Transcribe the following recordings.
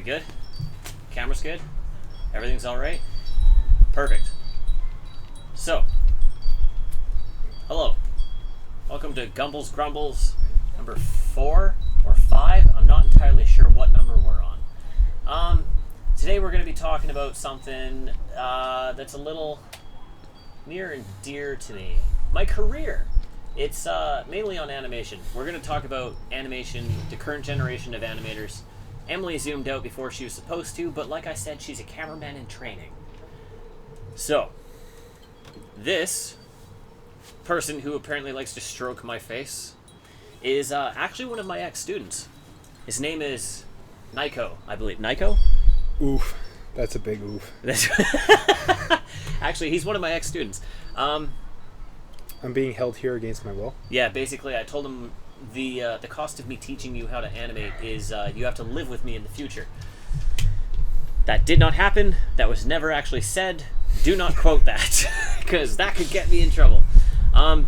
good? Camera's good? Everything's alright? Perfect. So, hello. Welcome to Gumbles, Grumbles, number 4 or 5. I'm not entirely sure what number we're on. Today we're going to be talking about something that's a little near and dear to me. My career. It's mainly on animation. We're going to talk about animation, the current generation of animators. Emily zoomed out before she was supposed to, but like I said, she's a cameraman in training. So, this person who apparently likes to stroke my face is actually one of my ex-students. His name is Nico, I believe. Nico? Oof. That's a big oof. Actually, he's one of my ex-students. I'm being held here against my will? Yeah, basically I told him the cost of me teaching you how to animate is you have to live with me in the future. That did not happen. That was never actually said. Do not quote that, because that could get me in trouble. Do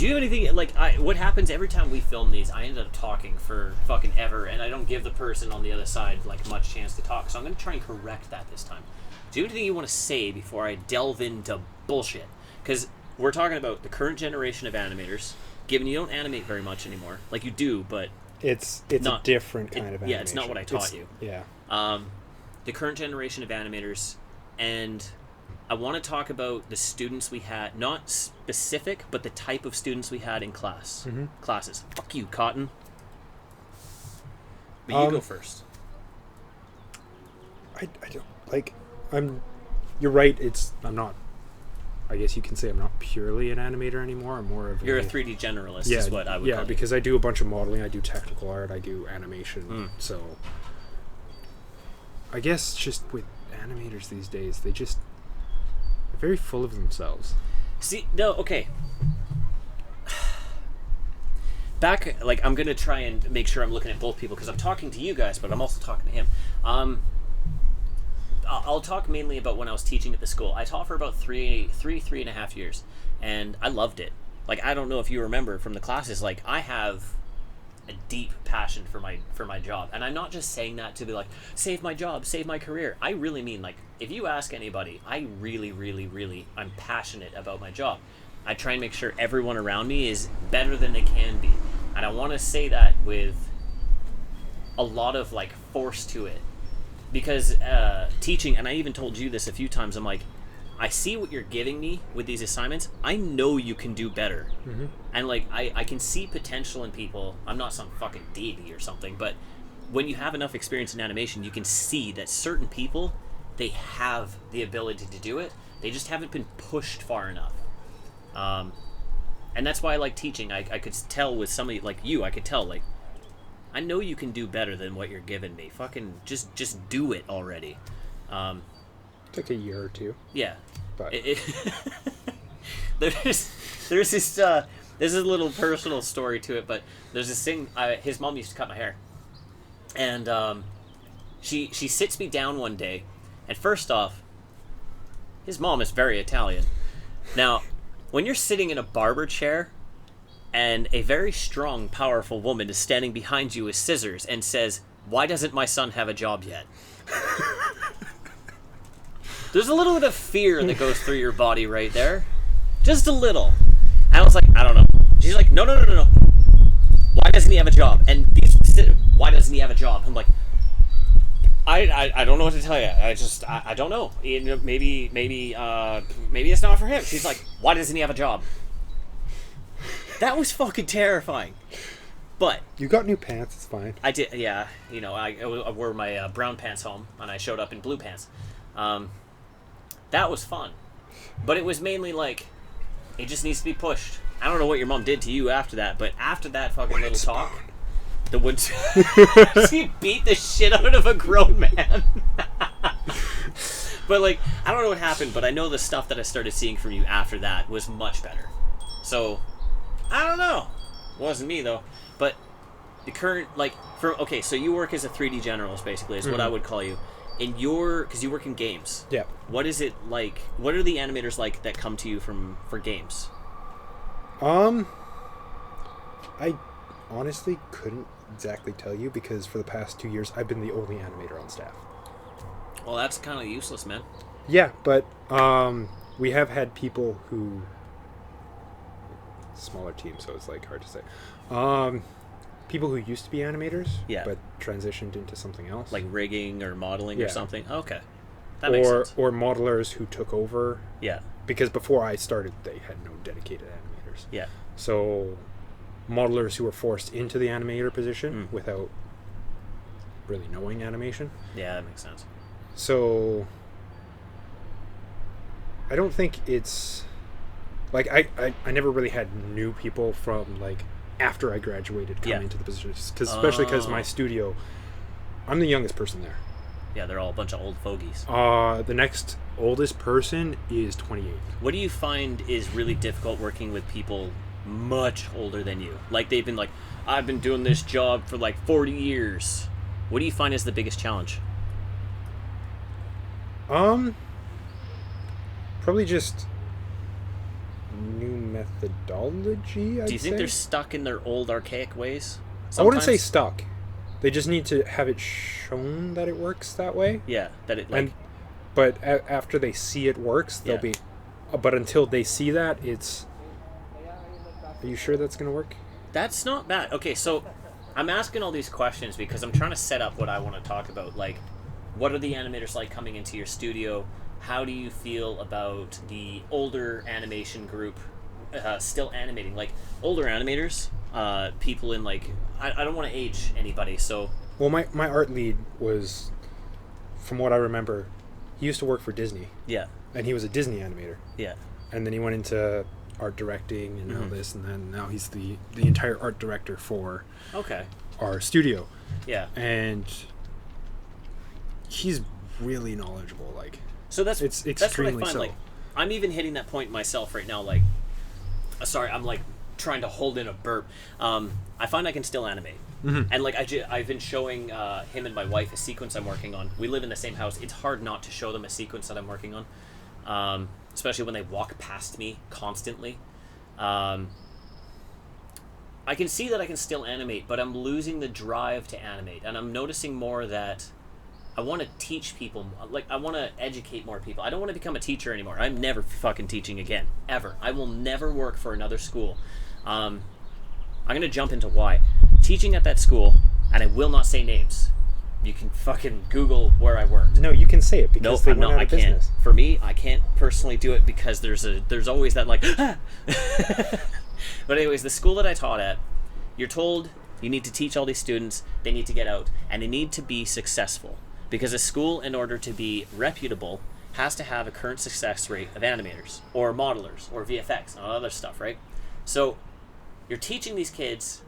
you have anything, like, what happens every time we film these, I end up talking for fucking ever, and I don't give the person on the other side, like, much chance to talk, so I'm going to try and correct that this time. Do you have anything you want to say before I delve into bullshit? Because we're talking about the current generation of animators, given you don't animate very much anymore. Like, you do, but... It's not, a different kind of animation. Yeah, it's not what I taught you. Yeah. The current generation of animators, and I want to talk about the students we had, not specific, but the type of students we had in class. Mm-hmm. Classes. Fuck you, Cotton. But you go first. I don't, like, you're right, I'm not, I guess you can say I'm not purely an animator anymore. I'm more of You're a 3D generalist, yeah, is what I would call yeah, you. because I do a bunch of modeling, I do technical art, I do animation, so I guess just with animators these days, they're very full of themselves. See, no, okay. Back, like, I'm going to try and make sure I'm looking at both people, because I'm talking to you guys, but I'm also talking to him. I'll talk mainly about when I was teaching at the school. I taught for about three and a half years, and I loved it. Like, I don't know if you remember from the classes, like, I have a deep passion for my job, and I'm not just saying that to be like, save my job, save my career. I really mean, like, if you ask anybody, I really, I'm passionate about my job. I try and make sure everyone around me is better than they can be, and I want to say that with a lot of, like, force to it. Because teaching, and I even told you this a few times, I'm like, I see what you're giving me with these assignments. I know you can do better. Mm-hmm. And, like, I can see potential in people. I'm not some fucking deity or something, but when you have enough experience in animation, you can see that certain people, they have the ability to do it. They just haven't been pushed far enough. And that's why I like teaching. I could tell with somebody like you, I could tell, like, I know you can do better than what you're giving me. Fucking just do it already. Like a year or two. Yeah. But there's this there's a little personal story to it, but there's this thing. His mom used to cut my hair, and she sits me down one day, and first off, his mom is very Italian. Now, when you're sitting in a barber chair, and a very strong, powerful woman is standing behind you with scissors and says, "Why doesn't my son have a job yet?" There's a little bit of fear that goes through your body right there. Just a little. And I was like, I don't know. She's like, no. Why doesn't he have a job? And why doesn't he have a job? I'm like, I don't know what to tell you. I don't know. You know, maybe it's not for him. She's like, why doesn't he have a job? That was fucking terrifying. But you got new pants, it's fine. I did, yeah. You know, I wore my brown pants home, and I showed up in blue pants. That was fun. But it was mainly like, it just needs to be pushed. I don't know what your mom did to you after that, but after that fucking little talk, the wood... She beat the shit out of a grown man. But, like, I don't know what happened, but I know the stuff that I started seeing from you after that was much better. So, I don't know. It wasn't me, though. But the current, like, okay, so you work as a 3D generalist, basically, is what I would call you. Because you work in games. Yeah. What is it like? What are the animators like that come to you for games? I honestly couldn't exactly tell you, because for the past 2 years I've been the only animator on staff. Well, that's kind of useless, man. Yeah, but we have had people who, smaller team, so it's like hard to say. People who used to be animators, Yeah. but transitioned into something else, Like rigging or modeling or Yeah. something. Okay, that makes sense. or modelers who took over, Yeah, because before I started, they had no dedicated animators. yeah. So, modelers who were forced into the animator position without really knowing animation. Yeah, that makes sense. So, I don't think it's like I never really had new people from like after I graduated come Yeah. into the position, especially because my Oh. studio, I'm the youngest person there. Yeah, they're all a bunch of old fogies. The next oldest person is 28. What do you find is really difficult working with people much older than you? Like they've been like, I've been doing this job for like 40 years. What do you find is the biggest challenge? Probably just new methodology. Do you think they're stuck in their old archaic ways? I wouldn't say sometimes? stuck. They just need to have it shown that it works that way. Yeah, that it like But after they see it works, they'll Yeah. be. But until they see that, it's. Are you sure that's gonna work? that's not bad. Okay, so I'm asking all these questions because I'm trying to set up what I want to talk about. Like, what are the animators like coming into your studio? How do you feel about the older animation group still animating? Like, older animators, people in, like... I don't want to age anybody, so... Well, my art lead was, from what I remember, he used to work for Disney, Yeah, and he was a Disney animator. yeah. And then he went into art directing and all this, and then now he's the entire art director for Okay, our studio. yeah. And he's really knowledgeable. Like, So that's it's that's what I extremely find. so. Like, I'm even hitting that point myself right now. Like, sorry, I'm like trying to hold in a burp. I find I can still animate, and like I've been showing him and my wife a sequence I'm working on. We live in the same house. It's hard not to show them a sequence that I'm working on, especially when they walk past me constantly. I can see that I can still animate, but I'm losing the drive to animate, and I'm noticing more that I want to teach people, like, I want to educate more people. I don't want to become a teacher anymore. I'm never fucking teaching again, ever. I will never work for another school. I'm going to jump into why. Teaching at that school, and I will not say names. You can fucking Google where I worked. No, you can say it because No, they I'm went not. out I of can't. business. For me, I can't personally do it because there's always that like. But anyways, the school that I taught at, you're told you need to teach all these students. They need to get out and they need to be successful because a school, in order to be reputable, has to have a current success rate of animators or modelers or VFX and all other stuff, right? So you're teaching these kids,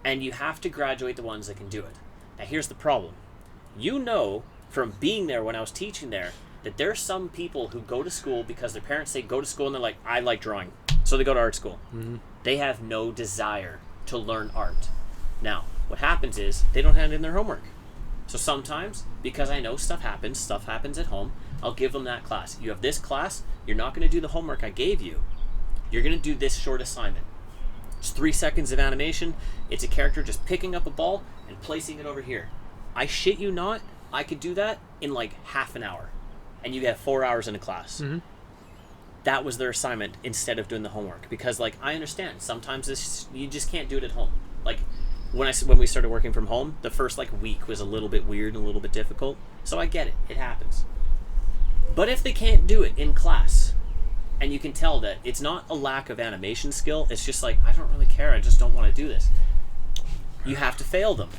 and you have to graduate the ones that can do it. Now here's the problem. You know from being there when I was teaching there that there's some people who go to school because their parents say go to school and they're like, I like drawing. So they go to art school. They have no desire to learn art. Now, what happens is they don't hand in their homework. So sometimes, because I know stuff happens at home, I'll give them that class. You have this class, you're not going to do the homework I gave you. You're going to do this short assignment. It's 3 seconds of animation. It's a character just picking up a ball and placing it over here. I shit you not, I could do that in like half an hour. And you have 4 hours in a class. That was their assignment instead of doing the homework. Because, like, I understand. Sometimes you just can't do it at home. Like, when we started working from home, the first, like, week was a little bit weird and a little bit difficult. So I get it. It happens. But if they can't do it in class, and you can tell that it's not a lack of animation skill, it's just like, I don't really care, I just don't want to do this. You have to fail them.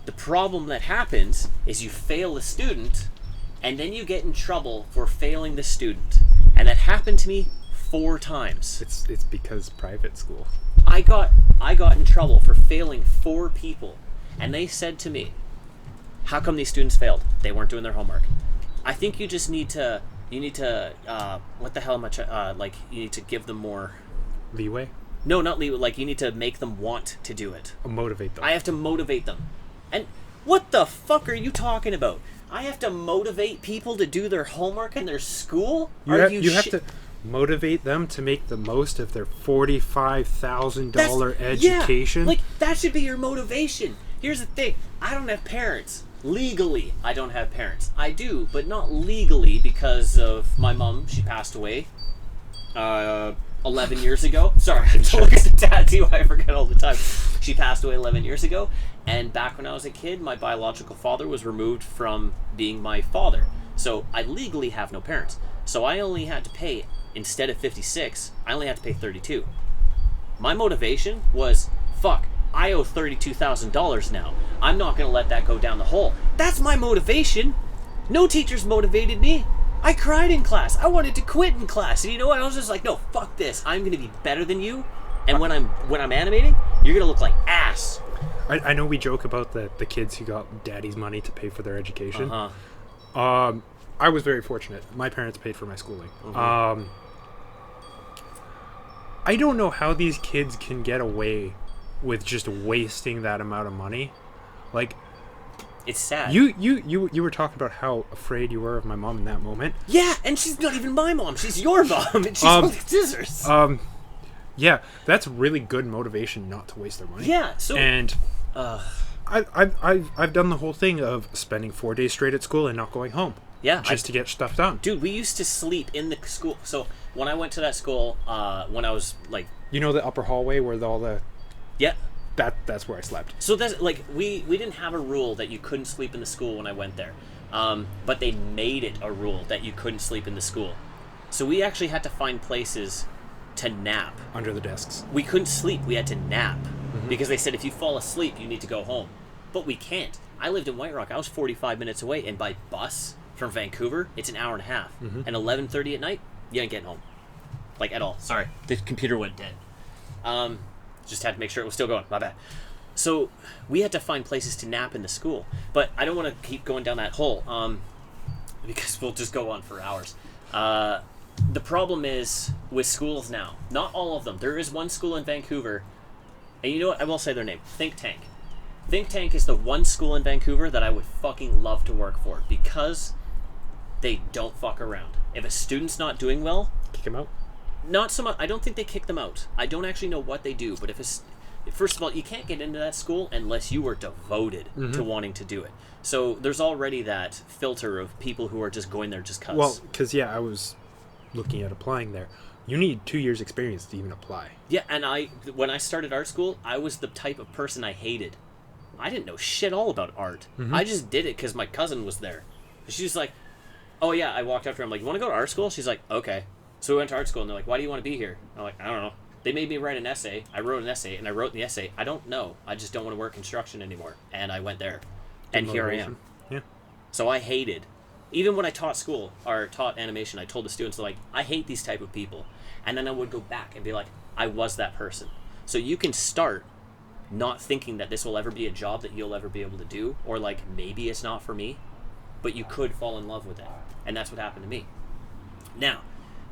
The problem that happens is you fail the student, and then you get in trouble for failing the student. And that happened to me 4 times. It's because private school. I got in trouble for failing 4 people, and they said to me, how come these students failed? They weren't doing their homework. I think you just need to, what the hell am I, like, you need to give them more... Leeway? No, not leeway, like, you need to make them want to do it. Motivate them. I have to motivate them. And what the fuck are you talking about? I have to motivate people to do their homework in their school? You have to. motivate them to make the most of their $45,000 education. Yeah, like, that should be your motivation. Here's the thing. I don't have parents. Legally, I don't have parents. I do, but not legally because of my mom. She passed away 11 years ago. Sorry, I don't look at the tattoo. I forget all the time. She passed away 11 years ago. And back when I was a kid, my biological father was removed from being my father. So I legally have no parents. So I only had to pay, instead of 56, I only had to pay 32. My motivation was, fuck, I owe $32,000 now. I'm not going to let that go down the hole. That's my motivation. No teachers motivated me. I cried in class. I wanted to quit in class. And you know what? I was just like, no, fuck this. I'm going to be better than you. And when I'm animating, you're going to look like ass. I know we joke about the kids who got daddy's money to pay for their education. I was very fortunate. My parents paid for my schooling. I don't know how these kids can get away with just wasting that amount of money. Like, it's sad. You were talking about how afraid you were of my mom in that moment. Yeah, and she's not even my mom. She's your mom, and she's holding scissors. Yeah, that's really good motivation not to waste their money. Yeah, so and I've done the whole thing of spending 4 days straight at school and not going home. Yeah, just to get stuff done. Dude, we used to sleep in the school. So when I went to that school, when I was like, you know, the upper hallway where all the yeah, that's where I slept. So that's like we didn't have a rule that you couldn't sleep in the school when I went there, but they made it a rule that you couldn't sleep in the school. So we actually had to find places to nap under the desks. We couldn't sleep. We had to nap because they said if you fall asleep, you need to go home. But we can't. I lived in White Rock. I was 45 minutes away, and by bus from Vancouver, it's an hour and a half. And 11:30 at night, you ain't getting home, like at all. Sorry, the computer went dead. Just had to make sure it was still going. My bad. So we had to find places to nap in the school, but I don't want to keep going down that hole because we'll just go on for hours. The problem is with schools now, not all of them. There is one school in Vancouver, and you know what? I will say their name, Think Tank. Think Tank is the one school in Vancouver that I would fucking love to work for because they don't fuck around. If a student's not doing well, kick him out. Not so much. I don't think they kick them out. I don't actually know what they do, but first of all, you can't get into that school unless you are devoted to wanting to do it. So there's already that filter of people who are just going there just cause. Well, because I was looking at applying there. You need 2 years experience to even apply. Yeah, and when I started art school, I was the type of person I hated. I didn't know shit all about art. I just did it because my cousin was there. She's like, oh yeah, I walked up to her. I'm like, you want to go to art school? She's like, okay. So we went to art school, and they're like, why do you want to be here? I'm like, I don't know. They made me write an essay. I wrote an essay, and I wrote in the essay, I don't know. I just don't want to work construction anymore. And I went there. And here I am. Yeah. So I hated. Even when I taught school, or taught animation, I told the students, like, I hate these type of people. And then I would go back and be like, I was that person. So you can start not thinking that this will ever be a job that you'll ever be able to do, or like, maybe it's not for me, but you could fall in love with it. And that's what happened to me. Now,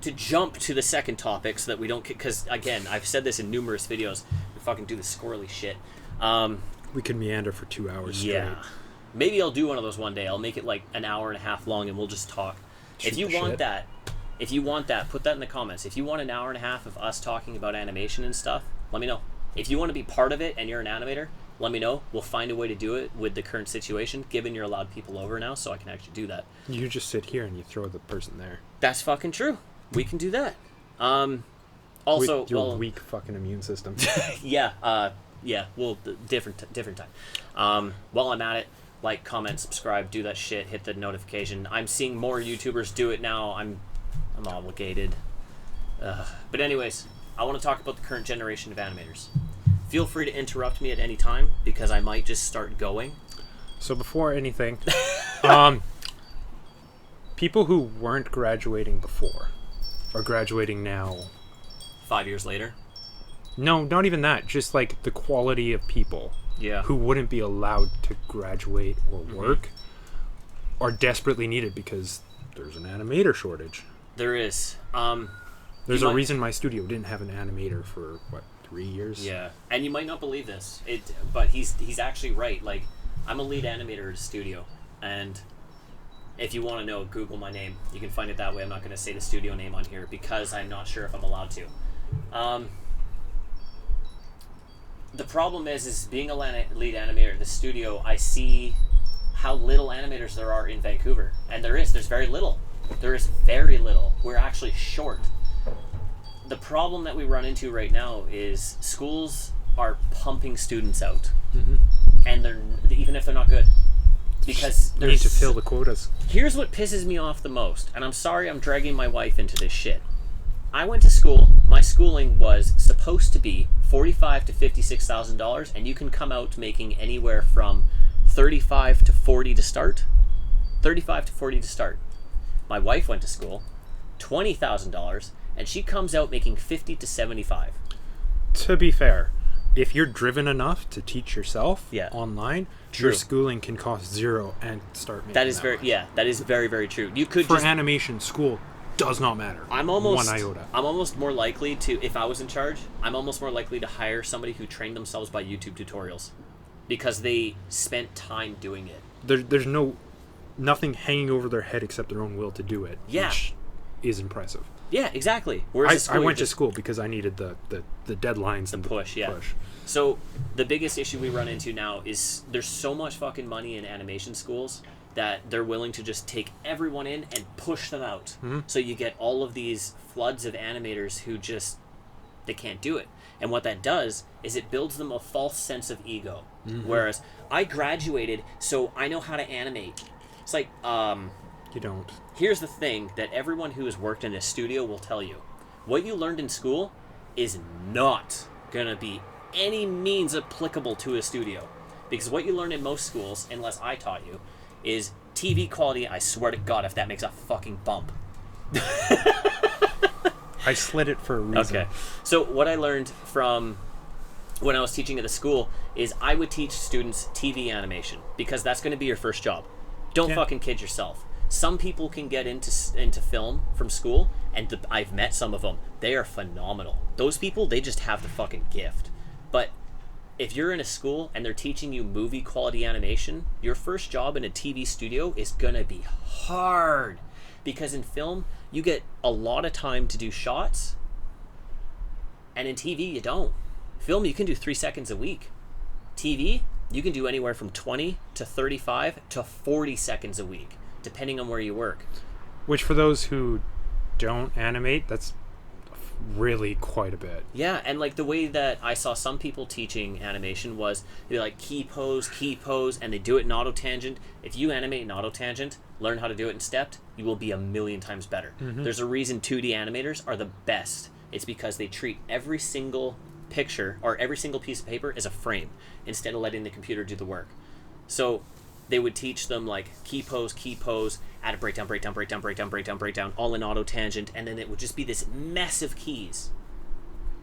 to jump to the second topic so that we don't, because again, I've said this in numerous videos, we fucking do the squirrely shit. We could meander for 2 hours yeah. straight. Maybe I'll do one of those one day. I'll make it like an hour and a half long and we'll just talk. If you want that, put that in the comments. If you want an hour and a half of us talking about animation and stuff, let me know. If you want to be part of it and you're an animator, let me know. We'll find a way to do it with the current situation, given you're allowed people over now, so I can actually do that. You just sit here and you throw the person there. That's fucking true. We can do that. Also, with your weak fucking immune system. yeah. Well, different time. While I'm at it, like, comment, subscribe, do that shit, hit the notification. I'm seeing more YouTubers do it now. I'm obligated. But anyways, I want to talk about the current generation of animators. Feel free to interrupt me at any time because I might just start going. So before anything, people who weren't graduating before are graduating now. 5 years later? No, not even that. Just like the quality of people who wouldn't be allowed to graduate or work are desperately needed because there's an animator shortage. There is. There's a reason my studio didn't have an animator for, 3 years? Yeah, and you might not believe this, but he's actually right. Like, I'm a lead animator at a studio, and If you want to know, Google my name. You can find it that way. I'm not going to say the studio name on here because I'm not sure if I'm allowed to. The problem is being a lead animator in the studio, I see how little animators there are in Vancouver. And there's very little. There is very little. We're actually short. The problem that we run into right now is schools are pumping students out. Mm-hmm. And they're, even if they're not good. Because they need to fill the quotas. Here's what pisses me off the most, and I'm sorry I'm dragging my wife into this shit. I went to school. My schooling was supposed to be $45,000 to $56,000, and you can come out making anywhere from $35,000 to $40,000 to start. $35,000 to $40,000 to start. My wife went to school, $20,000, and she comes out making $50,000 to $75,000. To be fair, if you're driven enough to teach yourself online, your schooling can cost zero and start making that is very much. Yeah, that is very, very true. You could for animation, school does not matter. I'm almost more likely to, if I was in charge, I'm almost more likely to hire somebody who trained themselves by YouTube tutorials because they spent time doing it. There's nothing hanging over their head except their own will to do it. Yeah, which is impressive. Yeah, exactly. Whereas I went to school because I needed the deadlines and push. Yeah. Push. So the biggest issue we run into now is there's so much fucking money in animation schools that they're willing to just take everyone in and push them out. Mm-hmm. So you get all of these floods of animators who just they can't do it. And what that does is it builds them a false sense of ego. Mm-hmm. Whereas I graduated, so I know how to animate. It's like you don't. Here's the thing that everyone who has worked in a studio will tell you. What you learned in school is not going to be any means applicable to a studio. Because what you learn in most schools, unless I taught you, is TV quality. I swear to God, if that makes a fucking bump. I slid it for a reason. Okay. So what I learned from when I was teaching at the school is I would teach students TV animation because that's going to be your first job. Don't fucking kid yourself. Some people can get into film from school, and I've met some of them. They are phenomenal. Those people, they just have the fucking gift. But if you're in a school and they're teaching you movie quality animation, your first job in a TV studio is gonna be hard. Because in film, you get a lot of time to do shots, and in TV, you don't. Film, you can do 3 seconds a week. TV, you can do anywhere from 20 to 35 to 40 seconds a week, depending on where you work. Which for those who don't animate, that's really quite a bit. Yeah, and like the way that I saw some people teaching animation was they like key pose, and they do it in auto-tangent. If you animate in auto-tangent, learn how to do it in stepped, you will be a million times better. Mm-hmm. There's a reason 2D animators are the best. It's because they treat every single picture or every single piece of paper as a frame instead of letting the computer do the work. So they would teach them like key pose, add a breakdown, all in auto tangent, and then it would just be this mess of keys.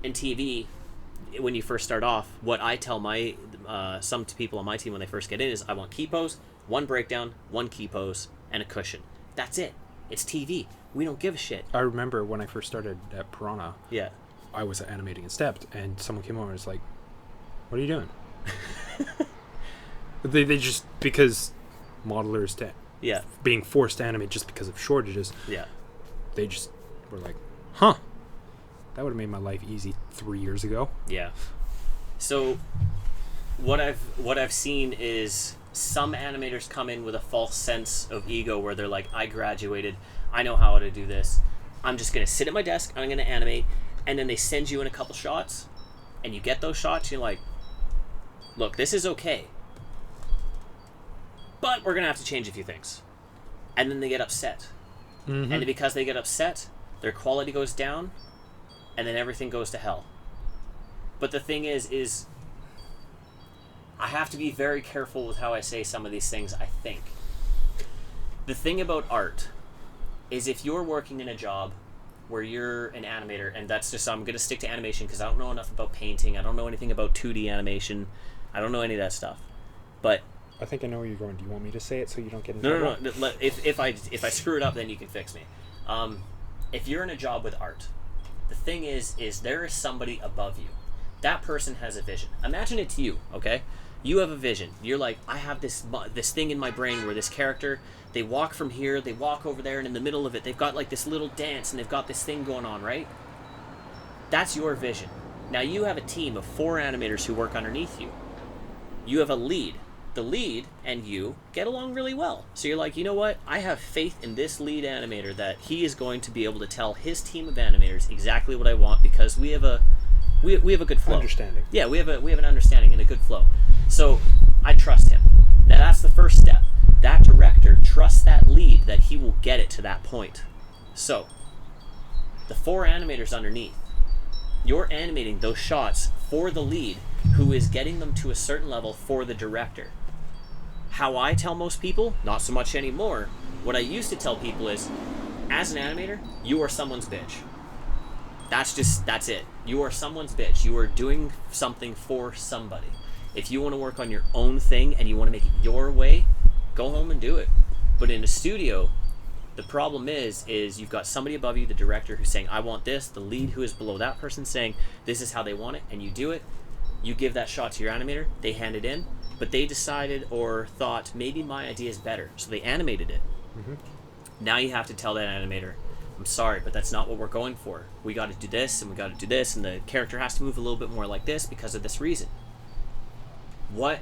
In TV, when you first start off, what I tell my some people on my team when they first get in is I want key pose, one breakdown, one key pose, and a cushion. That's it. It's TV. We don't give a shit. I remember when I first started at Piranha. Yeah. I was animating in stepped, and someone came over and was like, "What are you doing?" They just, because modelers being forced to animate just because of shortages. Yeah. They just were like, "Huh, that would have made my life easy 3 years ago." Yeah. So what I've seen is some animators come in with a false sense of ego where they're like, I graduated, I know how to do this. I'm just gonna sit at my desk, I'm gonna animate, and then they send you in a couple shots, and you get those shots, you're like, look, this is okay, but we're gonna have to change a few things. And then they get upset. Mm-hmm. And because they get upset, their quality goes down, and then everything goes to hell. But the thing is I have to be very careful with how I say some of these things, I think. The thing about art is if you're working in a job where you're an animator, and that's just, I'm going to stick to animation because I don't know enough about painting, I don't know anything about 2D animation, I don't know any of that stuff. But I think I know where you're going. Do you want me to say it so you don't get in trouble? No. If I screw it up, then you can fix me. If you're in a job with art, the thing is there is somebody above you. That person has a vision. Imagine it's you, okay? You have a vision. You're like, I have this thing in my brain where this character, they walk from here, they walk over there, and in the middle of it, they've got like this little dance, and they've got this thing going on, right? That's your vision. Now you have a team of 4 animators who work underneath you. You have a lead. The lead and you get along really well. So you're like, you know what? I have faith in this lead animator that he is going to be able to tell his team of animators exactly what I want, because we have a good flow. Understanding. Yeah, we have an understanding and a good flow. So I trust him. Now that's the first step. That director trusts that lead that he will get it to that point. So the 4 animators underneath, you're animating those shots for the lead, who is getting them to a certain level for the director. How I tell most people, not so much anymore. What I used to tell people is, as an animator, you are someone's bitch. That's it. You are someone's bitch. You are doing something for somebody. If you want to work on your own thing and you want to make it your way, go home and do it. But in a studio, the problem is you've got somebody above you, the director, who's saying, I want this. The lead, who is below that person, saying, this is how they want it, and you do it. You give that shot to your animator, they hand it in, but they decided or thought, maybe my idea is better, so they animated it. Mm-hmm. Now you have to tell that animator, I'm sorry, but that's not what we're going for. We got to do this, and we got to do this, and the character has to move a little bit more like this because of this reason. What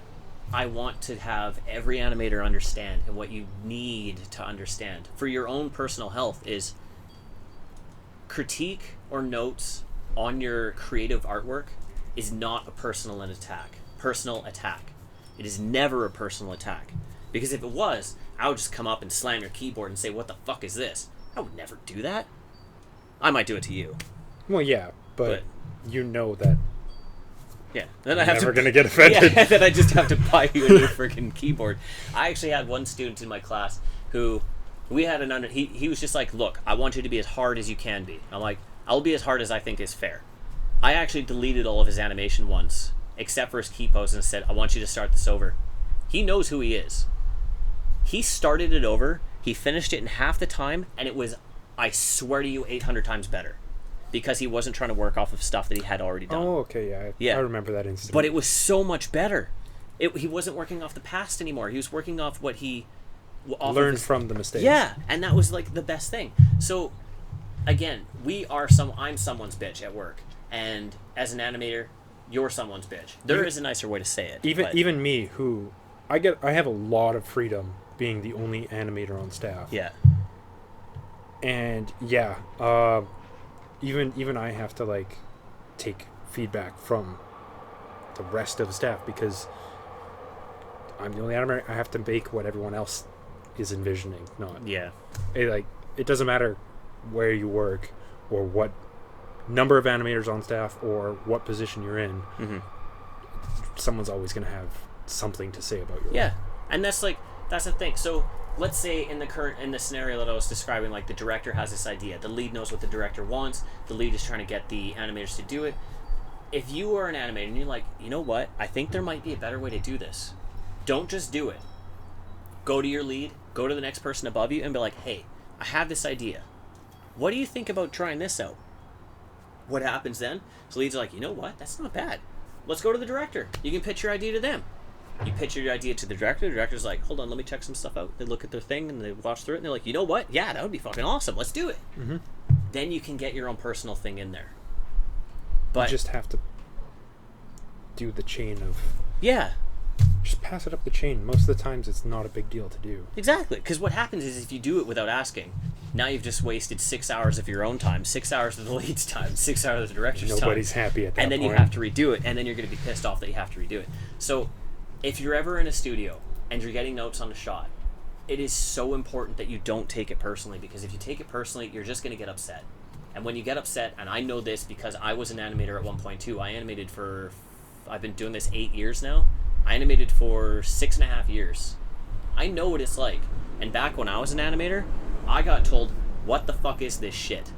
I want to have every animator understand, and what you need to understand for your own personal health, is critique or notes on your creative artwork is not a personal attack. It is never a personal attack. Because if it was, I would just come up and slam your keyboard and say, what the fuck is this? I would never do that. I might do it to you. Well, yeah, but you know that. Yeah. Then I'm never going to get offended. Yeah, then I just have to buy you a new freaking keyboard. I actually had one student in my class who, we had he was just like, look, I want you to be as hard as you can be. I'm like, I'll be as hard as I think is fair. I actually deleted all of his animation once, except for his key pose, and said, I want you to start this over. He knows who he is. He started it over, he finished it in half the time, and it was, I swear to you, 800 times better. Because he wasn't trying to work off of stuff that he had already done. Oh, okay, yeah. I remember that incident. But it was so much better. He wasn't working off the past anymore. He was working off what he... learned from the mistakes. Yeah, and that was like the best thing. So, again, I'm someone's bitch at work. And as an animator, you're someone's bitch. There is a nicer way to say it. Even me, who I have a lot of freedom being the only animator on staff. Yeah. And yeah, even I have to like take feedback from the rest of the staff, because I'm the only animator. I have to make what everyone else is envisioning. It doesn't matter where you work or what number of animators on staff or what position you're in. Mm-hmm. Someone's always going to have something to say about your work. And that's the thing. So let's say in the scenario that I was describing, like the director has this idea, the lead knows what the director wants, the lead is trying to get the animators to do it. If you are an animator and you're like, you know what, I think there might be a better way to do this, don't just do it. Go to your lead, go to the next person above you, and be like, hey, I have this idea. What do you think about trying this out? What happens then? So leads are like, you know what? That's not bad. Let's go to the director. You can pitch your idea to them. You pitch your idea to the director. The director's like, hold on, let me check some stuff out. They look at their thing and they watch through it and they're like, you know what? Yeah, that would be fucking awesome. Let's do it. Mm-hmm. Then you can get your own personal thing in there. But you just have to do the chain of... Yeah. Just pass it up the chain. Most of the times it's not a big deal to do. Exactly. Because what happens is if you do it without asking, now you've just wasted 6 hours of your own time, 6 hours of the lead's time, 6 hours of the director's time. Nobody's happy at that point. And then you have to redo it, and then you're going to be pissed off that you have to redo it. So if you're ever in a studio and you're getting notes on a shot, it is so important that you don't take it personally, because if you take it personally, you're just going to get upset. And when you get upset, and I know this because I was an animator at one point too. I've been doing this 8 years now. I animated for 6.5 years. I know what it's like. And back when I was an animator, I got told, what the fuck is this shit?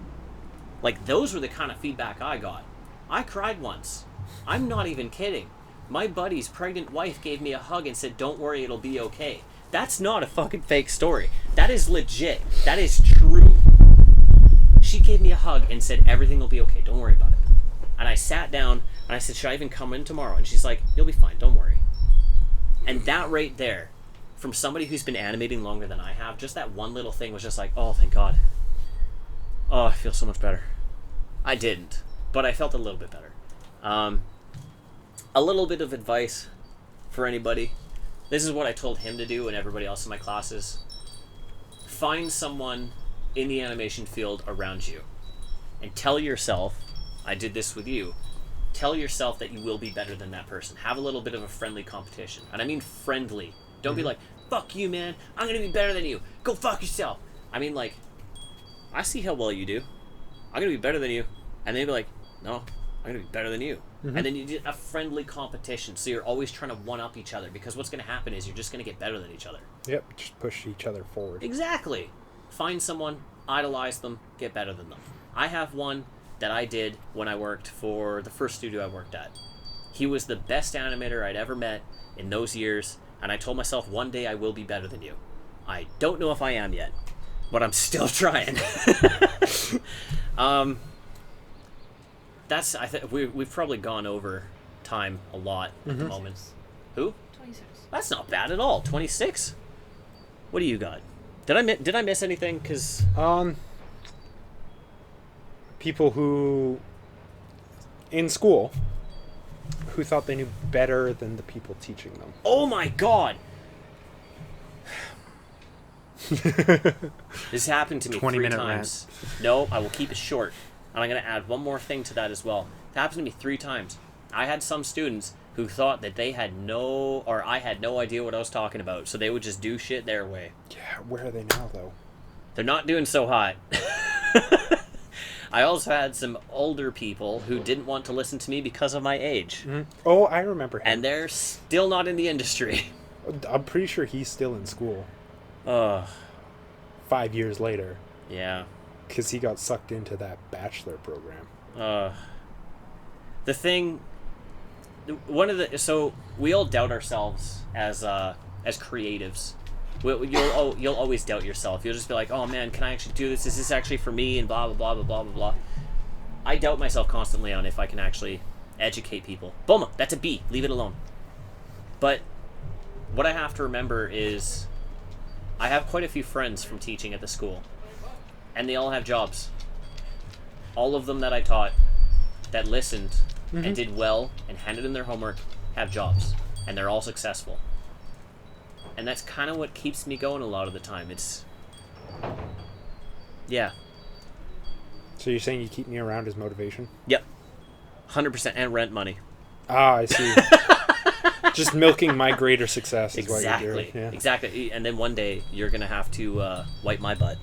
Like, those were the kind of feedback I got. I cried once. I'm not even kidding. My buddy's pregnant wife gave me a hug and said, don't worry, it'll be okay. That's not a fucking fake story. That is legit. That is true. She gave me a hug and said, everything will be okay. Don't worry about it. And I sat down and I said, should I even come in tomorrow? And she's like, you'll be fine. Don't worry. And that right there, from somebody who's been animating longer than I have, just that one little thing was just like, oh, thank God. Oh, I feel so much better. I didn't, but I felt a little bit better. A little bit of advice for anybody. This is what I told him to do and everybody else in my classes. Find someone in the animation field around you and tell yourself, I did this with you, tell yourself that you will be better than that person. Have a little bit of a friendly competition. And I mean friendly. Don't be like, fuck you, man. I'm going to be better than you. Go fuck yourself. I mean, like, I see how well you do. I'm going to be better than you. And they'd be like, no, I'm going to be better than you. And then you do a friendly competition. So you're always trying to one-up each other. Because what's going to happen is you're just going to get better than each other. Yep, just push each other forward. Exactly. Find someone, idolize them, get better than them. I have one that I did when I worked for the first studio I worked at. He was the best animator I'd ever met in those years. And I told myself, one day I will be better than you. I don't know if I am yet, but I'm still trying. I think we've probably gone over time a lot at the moment. Who? 26. That's not bad at all. 26. What do you got? Did I miss anything? Because people who in school who thought they knew better than the people teaching them. Oh my God. This happened to me 3 times. No, I will keep it short. And I'm going to add one more thing to that as well. It happened to me 3 times. I had some students who thought that I had no idea what I was talking about, so they would just do shit their way. Yeah, where are they now, though? They're not doing so hot. I also had some older people who didn't want to listen to me because of my age. Oh, I remember him. And they're still not in the industry. I'm pretty sure he's still in school. 5 years later. Yeah. Because he got sucked into that bachelor program. The thing... So, we all doubt ourselves as creatives. You'll always doubt yourself. You'll just be like, oh man, can I actually do this? Is this actually for me? And blah, blah, blah, blah, blah, blah, blah. I doubt myself constantly on if I can actually educate people. Boma, that's a B. Leave it alone. But what I have to remember is I have quite a few friends from teaching at the school. And they all have jobs. All of them that I taught that listened and did well and handed in their homework have jobs. And they're all successful. And that's kind of what keeps me going a lot of the time. It's... Yeah. So you're saying you keep me around as motivation? Yep. 100%. And rent money. Ah, I see. Just milking my greater success is what you're doing. Yeah. Exactly. And then one day you're going to have to wipe my butt.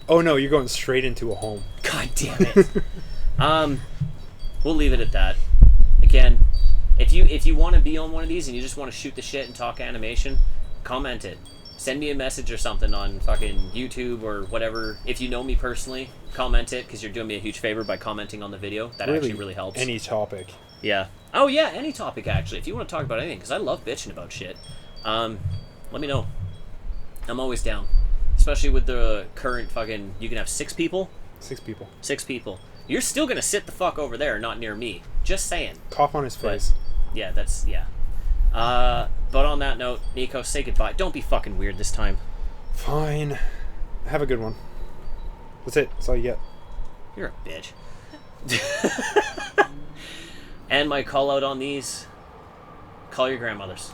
Oh no, you're going straight into a home. God damn it. We'll leave it at that. Again, if you want to be on one of these and you just want to shoot the shit and talk animation, comment it. Send me a message or something on fucking YouTube or whatever. If you know me personally, comment it, because you're doing me a huge favor by commenting on the video. That actually really helps. Any topic. Yeah. Oh yeah, any topic actually. If you want to talk about anything, because I love bitching about shit. Let me know. I'm always down. Especially with the current fucking... You can have 6 people? 6 people. 6 people. You're still gonna sit the fuck over there, not near me. Just saying. Cough on his face. Yeah, that's... Yeah. But on that note, Nico, say goodbye. Don't be fucking weird this time. Fine. Have a good one. That's it. That's all you get. You're a bitch. And my call out on these... Call your grandmothers.